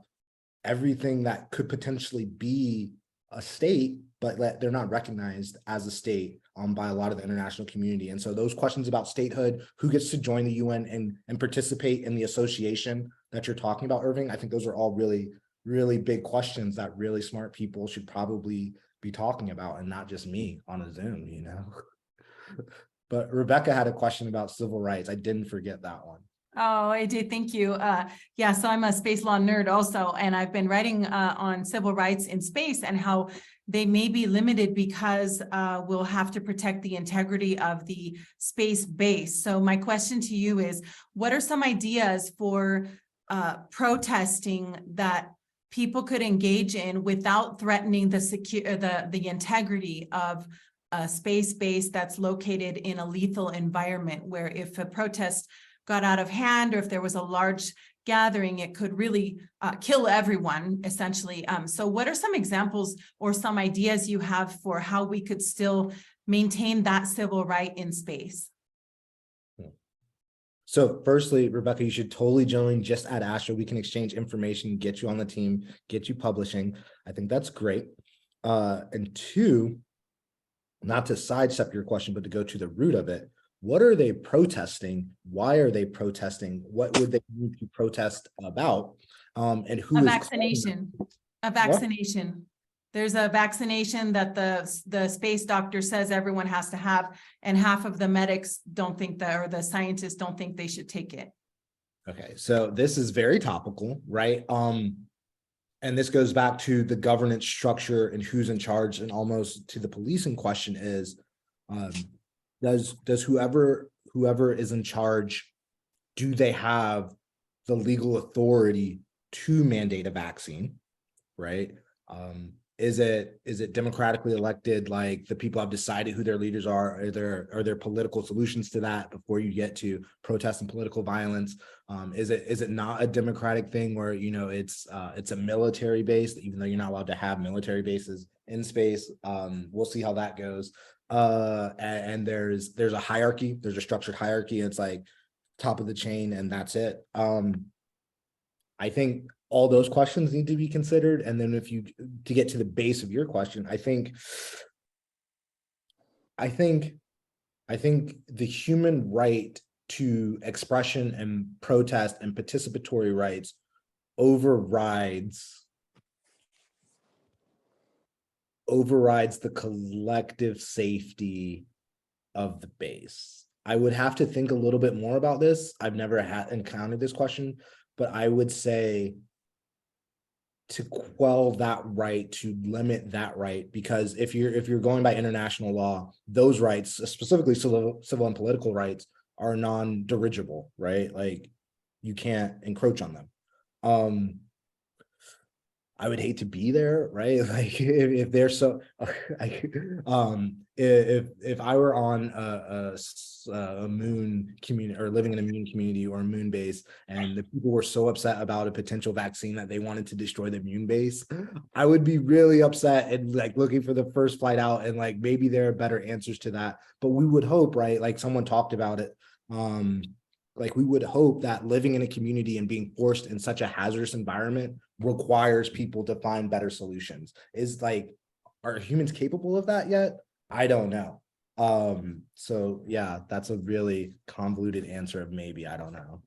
[SPEAKER 1] everything that could potentially be a state, but they're not recognized as a state by a lot of the international community. And so those questions about statehood, who gets to join the UN and participate in the association that you're talking about, Irving, I think those are all really, really big questions that really smart people should probably be talking about, and not just me on a Zoom, But Rebecca had a question about civil rights. I didn't forget that one.
[SPEAKER 2] Oh, I did. Thank you. Yeah, so I'm a space law nerd also, and I've been writing on civil rights in space and how they may be limited because we'll have to protect the integrity of the space base. So my question to you is, what are some ideas for protesting that people could engage in without threatening the integrity of a space base that's located in a lethal environment, where if a protest got out of hand, or if there was a large gathering, it could really kill everyone, essentially. So what are some examples or some ideas you have for how we could still maintain that civil right in space?
[SPEAKER 1] So firstly, Rebecca, you should totally join just at Astro. We can exchange information, get you on the team, get you publishing. I think that's great. And two, not to sidestep your question, but to go to the root of it. What are they protesting? Why are they protesting? What would they need to protest about? And who
[SPEAKER 2] a
[SPEAKER 1] is
[SPEAKER 2] vaccination? A vaccination. What? There's a vaccination that the space doctor says everyone has to have, and half of the medics don't think that, or the scientists don't think they should take it.
[SPEAKER 1] Okay, so this is very topical, right? And this goes back to the governance structure and who's in charge, and almost to the policing question is, does whoever is in charge, do they have the legal authority to mandate a vaccine, right? Is it democratically elected? Like the people have decided who their leaders are? Are there political solutions to that before you get to protest and political violence? Is it not a democratic thing where, you know, it's a military base, even though you're not allowed to have military bases in space? We'll see how that goes. And there's a hierarchy, there's a structured hierarchy. It's like top of the chain, and that's it. I think all those questions need to be considered. And then to get to the base of your question, I think the human right to expression and protest and participatory rights overrides the collective safety of the base. I would have to think a little bit more about this. I've never encountered this question, but I would say to quell that right, to limit that right, because if you're going by international law, those rights, specifically civil and political rights, are non-dirigible, right? Like you can't encroach on them. I would hate to be there, right? Like if they're so, if I were on a moon community, or living in a moon community or a moon base, and the people were so upset about a potential vaccine that they wanted to destroy the moon base, I would be really upset and like looking for the first flight out, and like maybe there are better answers to that. But we would hope, right? Like someone talked about it. Like we would hope that living in a community and being forced in such a hazardous environment requires people to find better solutions. Are humans capable of that yet? I don't know. So yeah, that's a really convoluted answer of maybe, I don't know.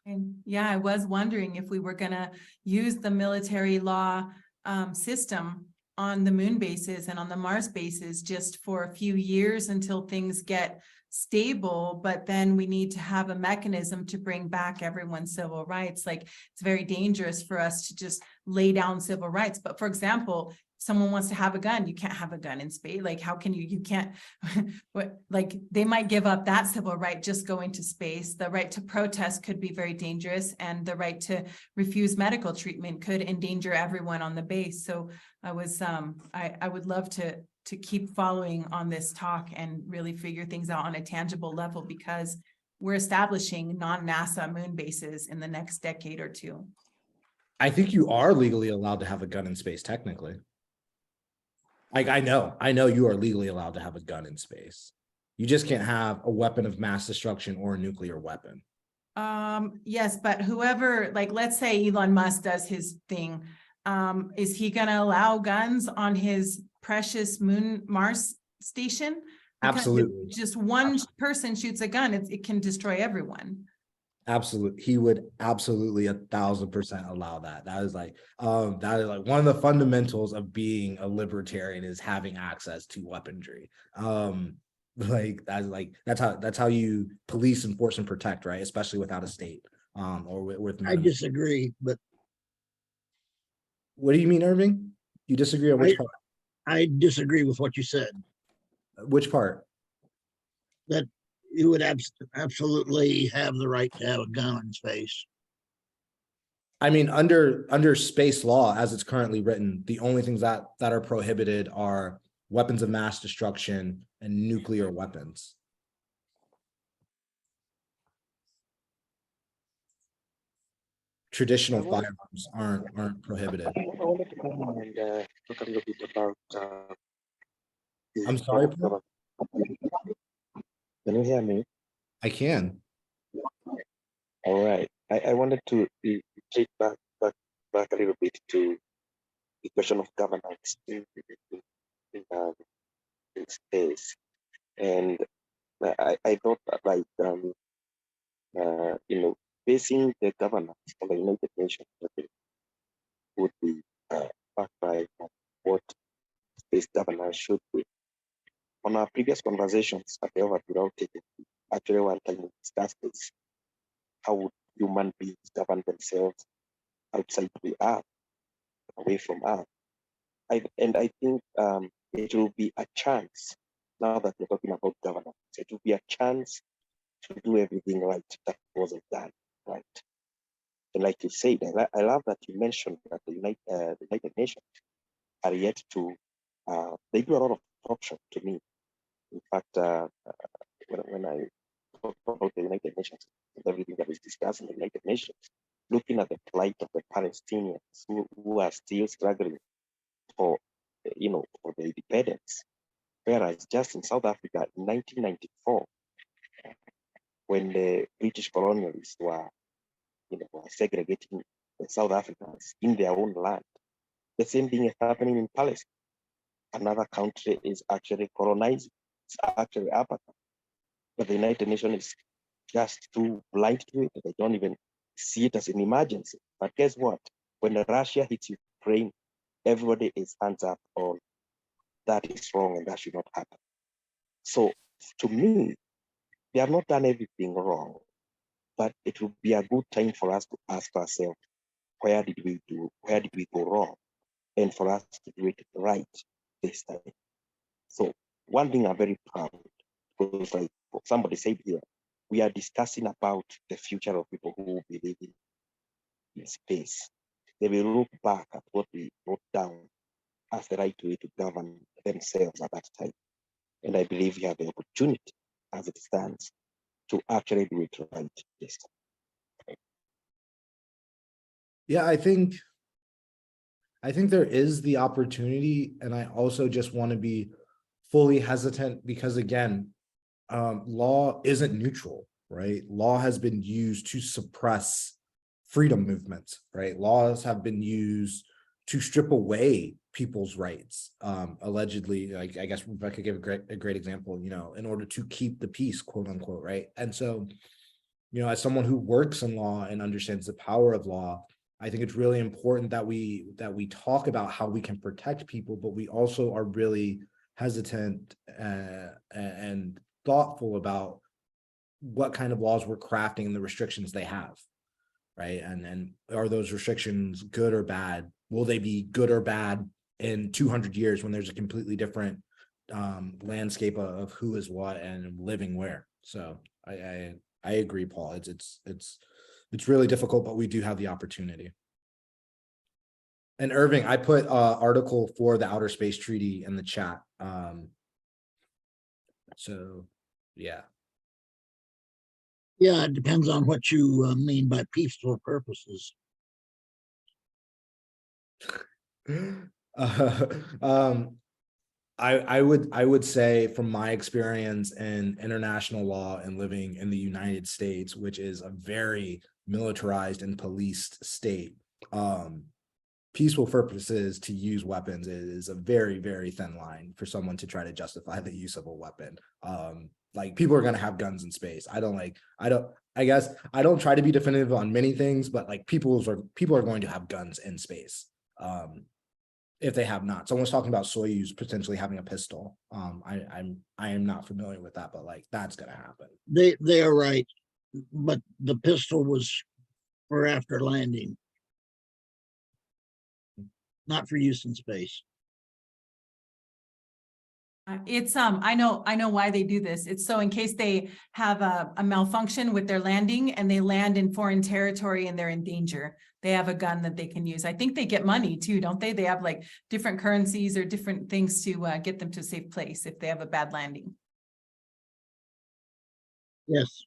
[SPEAKER 2] And yeah, I was wondering if we were gonna use the military law system on the moon bases and on the Mars bases just for a few years until things get stable, but then we need to have a mechanism to bring back everyone's civil rights. Like it's very dangerous for us to just lay down civil rights. But for example, someone wants to have a gun, you can't have a gun in space. Like how can you can't, like they might give up that civil right just going to space. The right to protest could be very dangerous, and the right to refuse medical treatment could endanger everyone on the base. So I would love to keep following on this talk and really figure things out on a tangible level, because we're establishing non-NASA moon bases in the next decade or two.
[SPEAKER 1] I think you are legally allowed to have a gun in space, technically. Like I know you are legally allowed to have a gun in space. You just can't have a weapon of mass destruction or a nuclear weapon.
[SPEAKER 2] Yes, but whoever, like, let's say Elon Musk does his thing. Is he gonna allow guns on his precious Mars station? Because
[SPEAKER 1] Absolutely.
[SPEAKER 2] if just one person shoots a gun, it can destroy everyone.
[SPEAKER 1] Absolutely. He would absolutely 1,000% allow that. That is like one of the fundamentals of being a libertarian is having access to weaponry. That's how you police, enforce, and protect, right? Especially without a state. Or with
[SPEAKER 6] I disagree, but
[SPEAKER 1] what do you mean, Irving? You disagree on which part?
[SPEAKER 6] I disagree with what you said.
[SPEAKER 1] Which part?
[SPEAKER 6] That you would absolutely have the right to have a gun in space.
[SPEAKER 1] I mean, under space law, as it's currently written, the only things that are prohibited are weapons of mass destruction and nuclear weapons. Traditional firearms aren't prohibited.
[SPEAKER 7] I wanted to come and talk a little bit about.
[SPEAKER 1] I'm sorry, bro?
[SPEAKER 7] Can you hear me?
[SPEAKER 1] I can.
[SPEAKER 7] All right. I wanted to take back a little bit to the question of governance in space, and I thought that basing the governance on the United Nations would be backed by what space governance should be. On our previous conversations at the Overall Ticket, actually one time we discussed this. How would human beings govern themselves outside the earth, away from Earth. I think it will be a chance, now that we're talking about governance, it will be a chance to do everything right that wasn't done right. And like you said, I love that you mentioned that the United Nations are yet to, they do a lot of corruption to me. In fact, when I talk about the United Nations and everything that is discussed in the United Nations, looking at the plight of the Palestinians who are still struggling for, for the independence. Whereas just in South Africa in 1994, when the British colonialists were, were segregating the South Africans in their own land, the same thing is happening in Palestine. Another country is actually colonizing. It's actually apartheid. But the United Nations is just too blind to it. They don't even see it as an emergency. But guess what? When Russia hits Ukraine, everybody is hands up on that is wrong and that should not happen. So to me, they have not done everything wrong, but it would be a good time for us to ask ourselves, where did we go wrong? And for us to do it right this time. So one thing I'm very proud, because like somebody said here, we are discussing about the future of people who will be living in space. They will look back at what we wrote down as the right way to govern themselves at that time. And I believe we have the opportunity, as it stands, to actually do it right this time.
[SPEAKER 1] Yeah, I think there is the opportunity, and I also just want to be fully hesitant because, again, law isn't neutral, right? Law has been used to suppress freedom movements, right? Laws have been used to strip away people's rights, allegedly. Like, I guess Rebecca gave a great example, in order to keep the peace, quote unquote, right? And so, as someone who works in law and understands the power of law, I think it's really important that we talk about how we can protect people, but we also are really hesitant and thoughtful about what kind of laws we're crafting and the restrictions they have, right? And are those restrictions good or bad? Will they be good or bad in 200 years when there's a completely different landscape of who is what and living where? So I agree, Paul. It's really difficult, but we do have the opportunity. And Irving, I put article for the Outer Space Treaty in the chat. So, yeah.
[SPEAKER 6] Yeah, it depends on what you mean by peaceful purposes.
[SPEAKER 1] I would say, from my experience in international law and living in the United States, which is a very militarized and policed state, peaceful purposes to use weapons is a very, very thin line for someone to try to justify the use of a weapon. Like, people are going to have guns in space. I guess I don't try to be definitive on many things, but like, people are going to have guns in space. If they have not. Someone's talking about Soyuz potentially having a pistol. I am not familiar with that, but like, that's gonna happen.
[SPEAKER 6] They are right, but the pistol was for after landing, not for use in space.
[SPEAKER 2] It's I know why they do this. It's so in case they have a malfunction with their landing and they land in foreign territory and they're in danger, they have a gun that they can use. I think they get money too, don't they? They have like different currencies or different things to get them to a safe place if they have a bad landing.
[SPEAKER 6] Yes.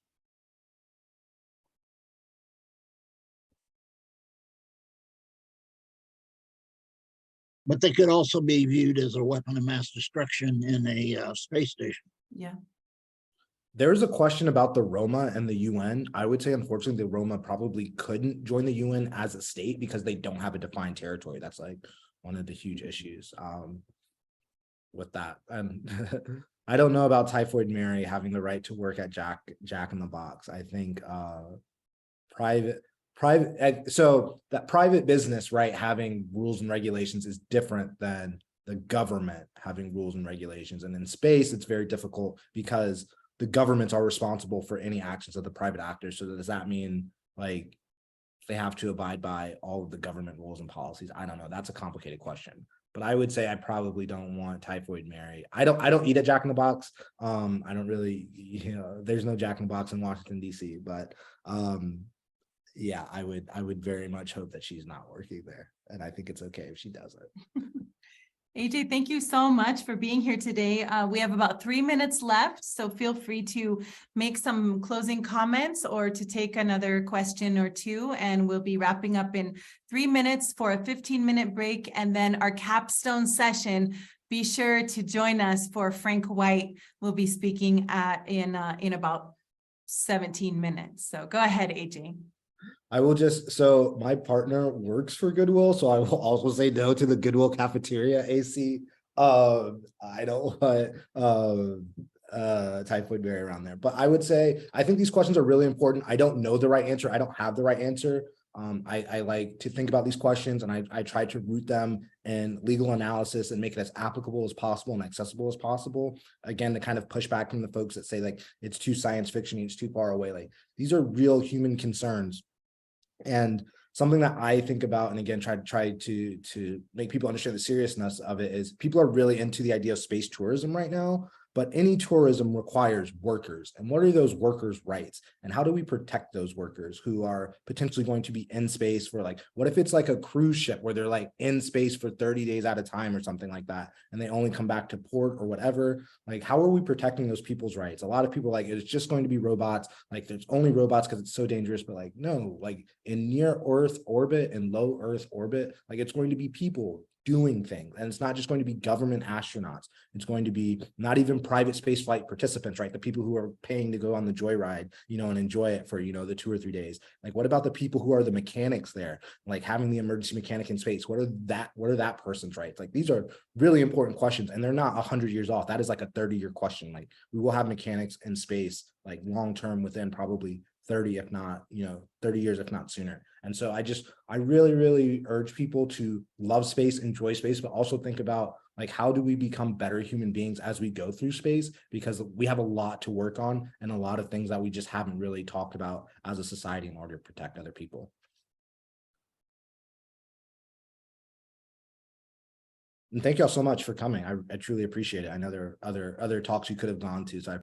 [SPEAKER 6] But they could also be viewed as a weapon of mass destruction in a space station.
[SPEAKER 2] Yeah.
[SPEAKER 1] There's a question about the Roma and the UN. I would say, unfortunately, the Roma probably couldn't join the UN as a state because they don't have a defined territory. That's like one of the huge issues with that. And I don't know about Typhoid Mary having the right to work at Jack in the Box. I think so that private business, right, having rules and regulations is different than the government having rules and regulations. And in space, it's very difficult because the governments are responsible for any actions of the private actors. So does that mean like they have to abide by all of the government rules and policies. I don't know. That's a complicated question. But I would say I probably don't want Typhoid Mary. I don't eat at Jack in the Box. I don't really, there's no Jack in the Box in Washington, D.C. But yeah, I would very much hope that she's not working there. And I think it's okay if she doesn't.
[SPEAKER 2] AJ, thank you so much for being here today. We have about 3 minutes left, so feel free to make some closing comments or to take another question or two, and we'll be wrapping up in 3 minutes for a 15-minute break, and then our capstone session. Be sure to join us for Frank White. We'll be speaking in about 17 minutes. So go ahead, AJ.
[SPEAKER 1] I will so my partner works for Goodwill, so I will also say no to the Goodwill cafeteria AC. I don't want Typhoid Mary around there, but I would say I think these questions are really important. I don't know the right answer. I don't have the right answer. I like to think about these questions, and I try to root them in legal analysis and make it as applicable as possible and accessible as possible. Again, to kind of push back from the folks that say like it's too science fiction, it's too far away. Like these are real human concerns. And something that I think about, and again, try to make people understand the seriousness of it, is people are really into the idea of space tourism right now, but any tourism requires workers. And what are those workers' rights? And how do we protect those workers who are potentially going to be in space for like, what if it's like a cruise ship where they're like in space for 30 days at a time or something like that, and they only come back to port or whatever? Like, how are we protecting those people's rights? A lot of people like, it's just going to be robots. Like there's only robots because it's so dangerous, but like, no, like in near Earth orbit and low Earth orbit, like it's going to be people doing things. And it's not just going to be government astronauts. It's going to be not even private space flight participants, right? The people who are paying to go on the joyride, and enjoy it for, the 2 or 3 days. Like, what about the people who are the mechanics there? Like having the emergency mechanic in space, what are that person's rights? Like, these are really important questions, and they're not 100 years off. That is like a 30-year question. Like, we will have mechanics in space, like long-term, within probably 30, if not, 30 years, if not sooner. And so I really, really urge people to love space, enjoy space, but also think about like, how do we become better human beings as we go through space? Because we have a lot to work on and a lot of things that we just haven't really talked about as a society in order to protect other people. And thank y'all so much for coming. I truly appreciate it. I know there are other talks you could have gone to, so I